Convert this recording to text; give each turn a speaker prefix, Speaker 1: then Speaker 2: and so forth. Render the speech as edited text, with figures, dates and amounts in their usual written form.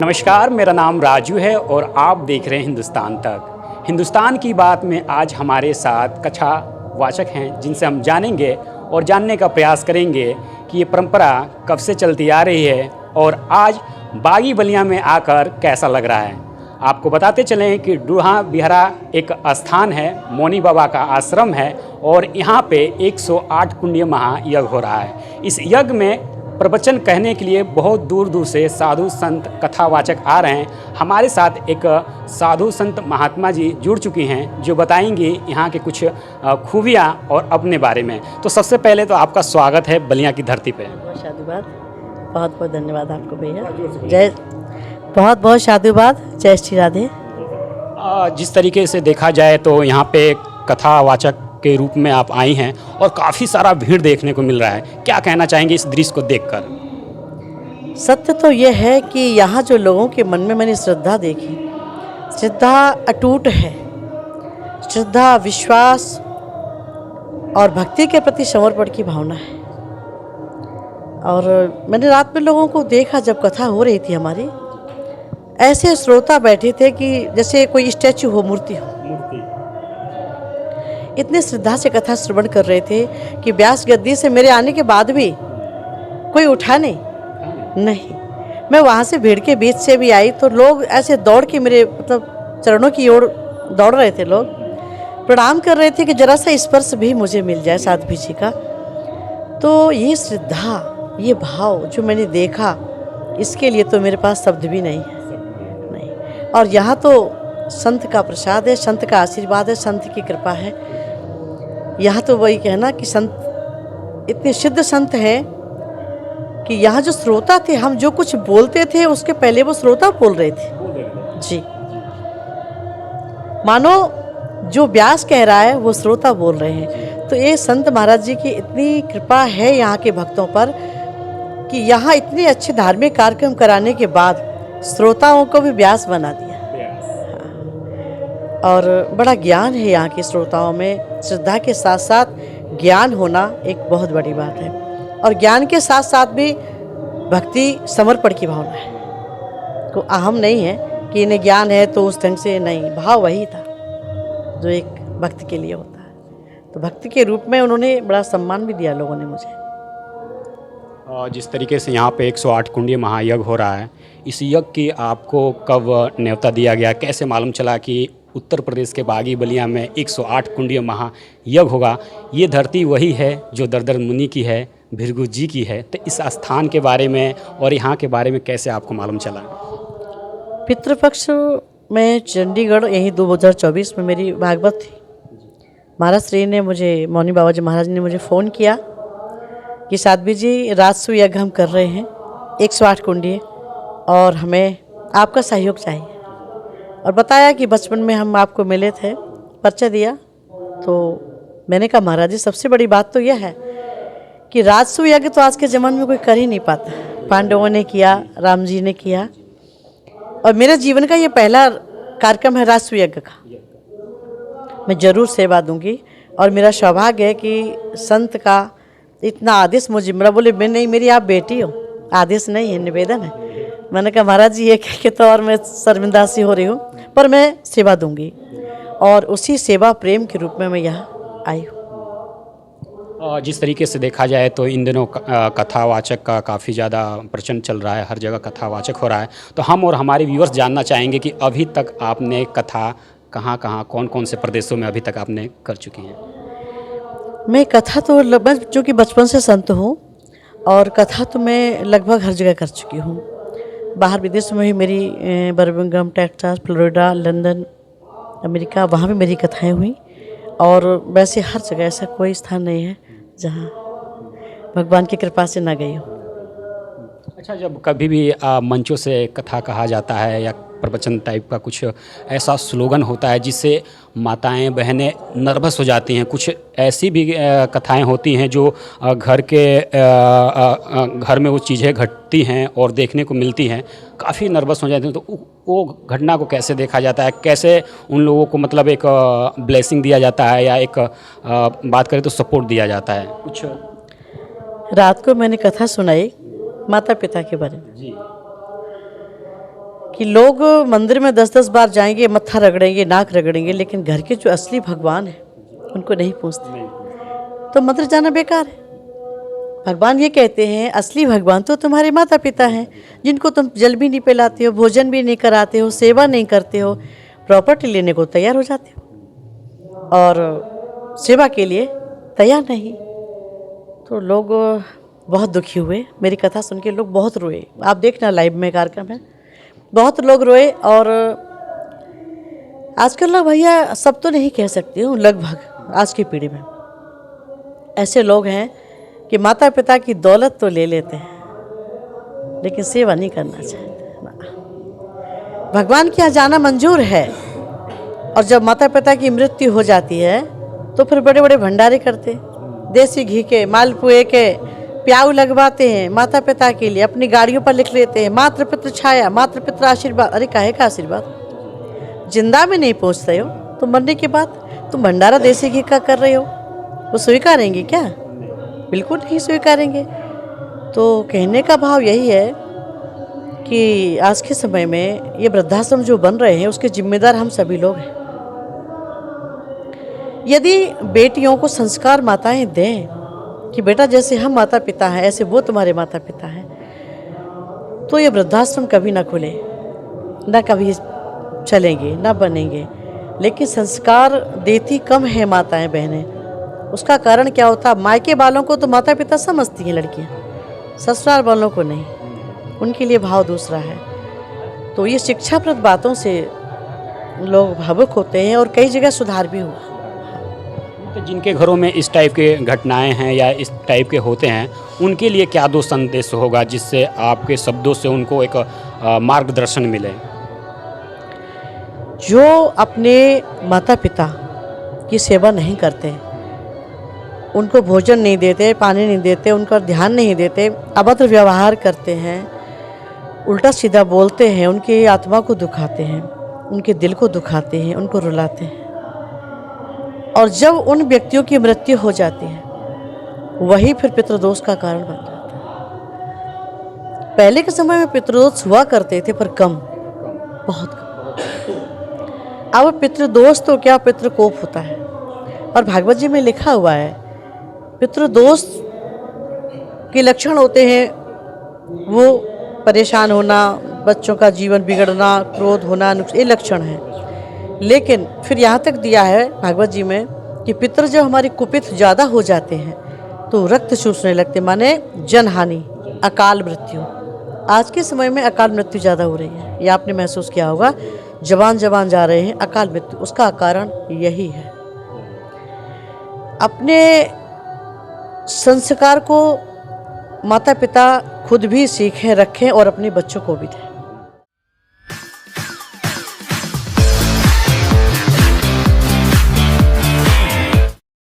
Speaker 1: नमस्कार, मेरा नाम राजू है और आप देख रहे हैं हिंदुस्तान तक। हिंदुस्तान की बात में आज हमारे साथ कथा वाचक हैं जिनसे हम जानेंगे और जानने का प्रयास करेंगे कि ये परंपरा कब से चलती आ रही है और आज बागी बलिया में आकर कैसा लग रहा है। आपको बताते चलें कि डूहा बिहरा एक स्थान है, मौनी बाबा का आश्रम है और यहाँ पे 108 कुंडीय महायज्ञ हो रहा है। इस यज्ञ में प्रवचन कहने के लिए बहुत दूर दूर से साधु संत कथावाचक आ रहे हैं। हमारे साथ एक साधु संत महात्मा जी जुड़ चुकी हैं जो बताएंगे यहाँ के कुछ खूबियाँ और अपने बारे में। तो सबसे पहले तो आपका स्वागत है बलिया की धरती पे।
Speaker 2: साधुवाद, बहुत बहुत धन्यवाद आपको भैया। जय, बहुत बहुत साधुवाद। जय श्री राधे।
Speaker 1: जिस तरीके से देखा जाए तो यहाँ पे कथावाचक के रूप में आप आई हैं और काफ़ी सारा भीड़ देखने को मिल रहा है, क्या कहना चाहेंगे इस दृश्य को देखकर?
Speaker 2: सत्य तो ये है कि यहाँ जो लोगों के मन में मैंने श्रद्धा देखी, श्रद्धा अटूट है। श्रद्धा, विश्वास और भक्ति के प्रति समर्पण की भावना है। और मैंने रात में लोगों को देखा, जब कथा हो रही थी हमारी, ऐसे श्रोता बैठे थे कि जैसे कोई स्टैचू हो, मूर्ति हो। इतने श्रद्धा से कथा श्रवण कर रहे थे कि व्यास गद्दी से मेरे आने के बाद भी कोई उठा नहीं। मैं वहाँ से भीड़ के बीच से भी आई तो लोग ऐसे दौड़ के मेरे चरणों की ओर दौड़ रहे थे। लोग प्रणाम कर रहे थे कि जरा सा स्पर्श भी मुझे मिल जाए साध्वी जी का। तो ये श्रद्धा, ये भाव जो मैंने देखा, इसके लिए तो मेरे पास शब्द भी नहीं है। और यहाँ तो संत का प्रसाद है, संत का आशीर्वाद है, संत की कृपा है। यहाँ तो वही कहना कि संत इतने सिद्ध संत हैं कि यहाँ जो श्रोता थे, हम जो कुछ बोलते थे उसके पहले वो श्रोता बोल रहे थे जी। मानो जो व्यास कह रहा है वो श्रोता बोल रहे हैं। तो ये संत महाराज जी की इतनी कृपा है यहाँ के भक्तों पर कि यहाँ इतने अच्छे धार्मिक कार्यक्रम कराने के बाद श्रोताओं को भी व्यास बना दिया। और बड़ा ज्ञान है यहाँ के श्रोताओं में। श्रद्धा के साथ साथ ज्ञान होना एक बहुत बड़ी बात है। और ज्ञान के साथ साथ भी भक्ति, समर्पण की भावना है। तो अहम नहीं है कि इन्हें ज्ञान है तो उस ढंग से नहीं, भाव वही था जो एक भक्त के लिए होता है। तो भक्ति के रूप में उन्होंने बड़ा सम्मान भी दिया लोगों ने मुझे।
Speaker 1: जिस तरीके से यहाँ पे 108 कुंडीय महायज्ञ हो रहा है, इस यज्ञ की आपको कब न्योता दिया गया? कैसे मालूम चला कि उत्तर प्रदेश के बागी बलिया में 108 कुंडीय महायज्ञ होगा? ये धरती वही है जो दरदर मुनि की है, भृगु जी की है। तो इस स्थान के बारे में और यहाँ के बारे में कैसे आपको मालूम चला?
Speaker 2: पितृपक्ष में चंडीगढ़, यही 2024 में मेरी भागवत थी। महाराज श्री ने मुझे, मौनी बाबा जी महाराज ने मुझे फ़ोन किया कि साध्वी जी, राजसू यज्ञ हम कर रहे हैं 108 कुंडीय और हमें आपका सहयोग चाहिए। और बताया कि बचपन में हम आपको मिले थे, परिचय दिया। तो मैंने कहा महाराज जी, सबसे बड़ी बात तो यह है कि राजसू यज्ञ तो आज के ज़माने में कोई कर ही नहीं पाता। पांडवों ने किया, राम जी ने किया, और मेरे जीवन का ये पहला कार्यक्रम है राजसू यज्ञ का। मैं ज़रूर सेवा दूंगी। और मेरा सौभाग्य है कि संत का इतना आदेश मुझे मिला। बोले मैं नहीं, मेरी आप बेटी हो, आदेश नहीं है, निवेदन है। मैंने कहा महाराज जी, ये कह के तो और मैं शर्मिंदा सी हो रही हूँ, पर मैं सेवा दूंगी। और उसी सेवा प्रेम के रूप में मैं यहाँ आई हूँ।
Speaker 1: जिस तरीके से देखा जाए तो इन दिनों कथावाचक का काफ़ी ज़्यादा प्रचलन चल रहा है, हर जगह कथावाचक हो रहा है। तो हम और हमारे व्यूअर्स जानना चाहेंगे कि अभी तक आपने कथा कहाँ कहाँ, कौन कौन से प्रदेशों में अभी तक आपने कर चुकी हैं?
Speaker 2: मैं कथा तो लगभग, चूँकि बचपन से संत हूँ, और कथा तो मैं लगभग हर जगह कर चुकी हूँ। बाहर विदेशों में भी मेरी Birmingham, Texas, Florida, London, America, वहाँ भी मेरी कथाएं हुई। और वैसे हर जगह ऐसा कोई स्थान नहीं है जहाँ भगवान की कृपा से ना गई हूँ।
Speaker 1: अच्छा, जब कभी भी मंचों से कथा कहा जाता है या प्रवचन टाइप का कुछ ऐसा स्लोगन होता है जिससे माताएं बहनें नर्वस हो जाती हैं, कुछ ऐसी भी कथाएं होती हैं जो घर में वो चीज़ें घटती हैं और देखने को मिलती हैं, काफ़ी नर्वस हो जाते हैं। तो वो घटना को कैसे देखा जाता है? कैसे उन लोगों को मतलब एक ब्लेसिंग दिया जाता है या एक बात करें तो सपोर्ट दिया जाता है? कुछ
Speaker 2: रात को मैंने कथा सुनाई माता पिता के बारे में।
Speaker 1: जी।
Speaker 2: कि लोग मंदिर में 10-10 बार जाएंगे, मत्था रगड़ेंगे, नाक रगड़ेंगे, लेकिन घर के जो असली भगवान है उनको नहीं पूछते, तो मंदिर जाना बेकार है। भगवान ये कहते हैं असली भगवान तो तुम्हारे माता पिता हैं, जिनको तुम जल भी नहीं पिलाते हो, भोजन भी नहीं कराते हो, सेवा नहीं करते हो, प्रॉपर्टी लेने को तैयार हो जाते हो और सेवा के लिए तैयार नहीं। तो लोग बहुत दुखी हुए, मेरी कथा सुन के लोग बहुत रोए। आप देखना लाइव में कार्यक्रम है, बहुत लोग रोए। और आजकल लोग, भैया सब तो नहीं कह सकती हूँ, लगभग आज की पीढ़ी में ऐसे लोग हैं कि माता पिता की दौलत तो ले लेते हैं लेकिन सेवा नहीं करना चाहते ना। भगवान के यहाँ जाना मंजूर है, और जब माता पिता की मृत्यु हो जाती है तो फिर बड़े बड़े भंडारे करते, देसी घी के, मालपुए के प्याऊ लगवाते हैं माता पिता के लिए, अपनी गाड़ियों पर लिख लेते हैं मातृ पितृ छाया, मातृ पितृ आशीर्वाद। अरे काहे का आशीर्वाद? जिंदा में नहीं पहुँचते हो तो मरने के बाद तुम भंडारा देसी घी का कर रहे हो, वो स्वीकारेंगे क्या? बिल्कुल नहीं स्वीकारेंगे। तो कहने का भाव यही है कि आज के समय में ये वृद्धाश्रम जो बन रहे हैं उसके जिम्मेदार हम सभी लोग हैं। यदि बेटियों को संस्कार माताएं दें कि बेटा जैसे हम माता पिता हैं ऐसे वो तुम्हारे माता पिता हैं, तो ये वृद्धाश्रम कभी ना खुले, ना कभी चलेंगे, ना बनेंगे। लेकिन संस्कार देती कम है माताएं बहनें। उसका कारण क्या होता? मायके वालों को तो माता पिता समझती हैं लड़कियां, ससुराल वालों को नहीं, उनके लिए भाव दूसरा है। तो ये शिक्षाप्रद बातों से लोग भावुक होते हैं और कई जगह सुधार भी हुआ।
Speaker 1: तो जिनके घरों में इस टाइप के घटनाएं हैं या इस टाइप के होते हैं, उनके लिए क्या दो संदेश होगा जिससे आपके शब्दों से उनको एक मार्गदर्शन मिले?
Speaker 2: जो अपने माता पिता की सेवा नहीं करते, उनको भोजन नहीं देते, पानी नहीं देते, उनका ध्यान नहीं देते, अभद्र व्यवहार करते हैं, उल्टा सीधा बोलते हैं, उनकी आत्मा को दुखाते हैं, उनके दिल को दुखाते हैं, उनको रुलाते हैं, और जब उन व्यक्तियों की मृत्यु हो जाती है वही फिर पितृदोष का कारण बन जाता है। पहले के समय में पितृदोष हुआ करते थे पर कम, बहुत कम। अब पितृदोष तो क्या, पितृकोप होता है। और भागवत जी में लिखा हुआ है पितृदोष के लक्षण होते हैं वो परेशान होना, बच्चों का जीवन बिगड़ना, क्रोध होना, ये लक्षण है। लेकिन फिर यहाँ तक दिया है भागवत जी में कि पितृ जब हमारे कुपित ज़्यादा हो जाते हैं तो रक्त चूसने लगते, माने जनहानि, अकाल मृत्यु। आज के समय में अकाल मृत्यु ज़्यादा हो रही है, ये आपने महसूस किया होगा, जवान जवान जा रहे हैं अकाल मृत्यु। उसका कारण यही है। अपने संस्कार को माता पिता खुद भी सीखें, रखें और अपने बच्चों को भी दें।